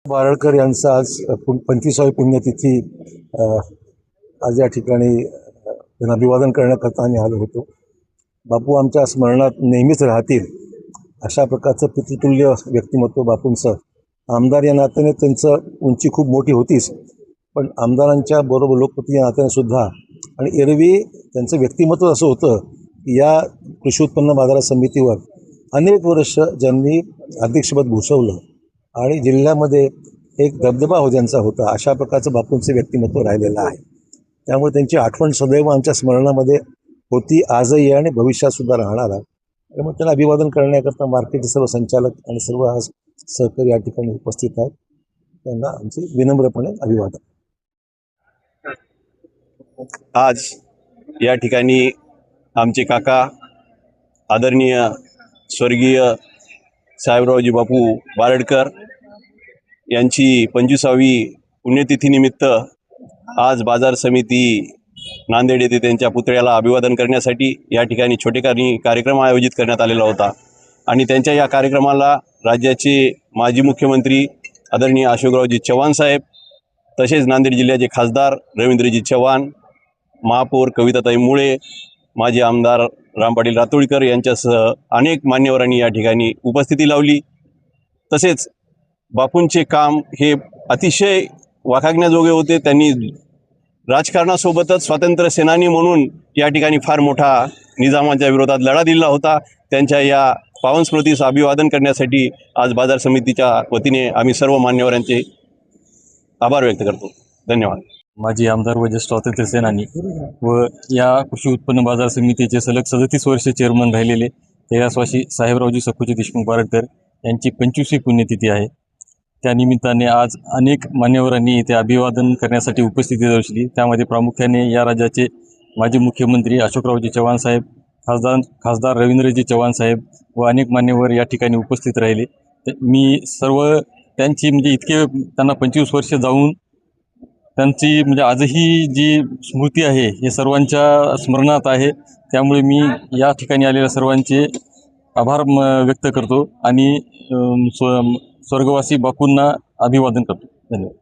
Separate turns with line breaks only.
बारळकर यांचा आज 25वी पुण्यतिथी आज या ठिकाणी त्यांना अभिवादन करण्याकरता आम्ही आलो होतो। बापू आमच्या स्मरणात नेहमीच राहतील अशा प्रकारचं पितृतुल्य व्यक्तिमत्व बापूंचं। आमदार या नात्याने त्यांचं उंची खूप मोठी होतीच, पण आमदारांच्या बरोबर लोकप्रतिनिधी या नात्याने सुद्धा आणि एरवी त्यांचं व्यक्तिमत्व असं होतं की या कृषी उत्पन्न बाजार समितीवर अनेक वर्ष ज्यांनी अध्यक्षपद भूषवलं आणि जिल्ह्यामध्ये एक दबदबा हो ज्यांचा होता, अशा प्रकारचं बापूंचे व्यक्तिमत्व राहिलेलं आहे। त्यामुळे त्यांची आठवण सदैव आमच्या स्मरणामध्ये होती, आजही आणि भविष्यातसुद्धा राहणार आहे। त्यामुळे त्यांना अभिवादन करण्याकरता मार्केटचे सर्व संचालक आणि सर्व आज सहकारी या ठिकाणी उपस्थित आहेत। त्यांना आमचे विनम्रपणे अभिवादन।
आज या ठिकाणी आमचे काका आदरणीय स्वर्गीय साहेबरावजी बापू बारळकर यांची 25वी पुण्यतिथीनिमित्त आज बाजार समिती नांदेड येथे त्यांच्या पुतळ्याला अभिवादन करण्यासाठी या ठिकाणी छोटेखानी कार्यक्रम आयोजित करण्यात आलेला होता। आणि त्यांच्या या कार्यक्रमाला राज्याचे माजी मुख्यमंत्री आदरणीय अशोकरावजी चव्हाण साहेब, तसेच नांदेड जिल्ह्याचे खासदार रवींद्रजी चव्हाण, महापौर कविताताई मुळे, माजी आमदार रामपाटील रातोळीकर यांच्यासह अनेक मान्यवरांनी या ठिकाणी उपस्थिती लावली। तसेच बापूंचे काम हे अतिशय वाखाणण्याजोगे होते। त्यांनी राजकारणासोबतच स्वातंत्र्य सेनानी म्हणून या ठिकाणी फार मोठा निजामाच्या विरोधात लढा दिला होता। त्यांच्या या पावन स्मृतीचं अभिवादन करण्यासाठी आज बाजार समितीच्या वतीने आम्ही सर्व मान्यवरांचे आभार व्यक्त करतो। धन्यवाद।
माजी आमदार व ज्येष्ठ स्वातंत्र्य सेनानी व या कृषी उत्पन्न बाजार समितीचे सलग 37 वर्ष चेअरमन राहिलेले कैलासवासी साहेबरावजी सखोजी देशमुख बारळकर यांची 25वी पुण्यतिथी आहे। त्यानिमित्ताने आज अनेक मान्यवरांनी इथे अभिवादन करण्यासाठी उपस्थिती दर्शवली। त्यामध्ये प्रामुख्याने या राज्याचे माजी मुख्यमंत्री अशोकरावजी चव्हाण साहेब, खासदार रवींद्रजी चव्हाण साहेब व अनेक मान्यवर या ठिकाणी उपस्थित राहिले। मी सर्व त्यांची इतके त्यांना 25 वर्ष जाऊन त्यांची आजही जी स्मृती आहे हे सर्वांच्या स्मरणात आहे। त्यामुळे मी या ठिकाणी आलेल्या सर्वांचे आभार व्यक्त करतो आणि स्वर्गवासी बापूंना अभिवादन करतो। धन्यवाद।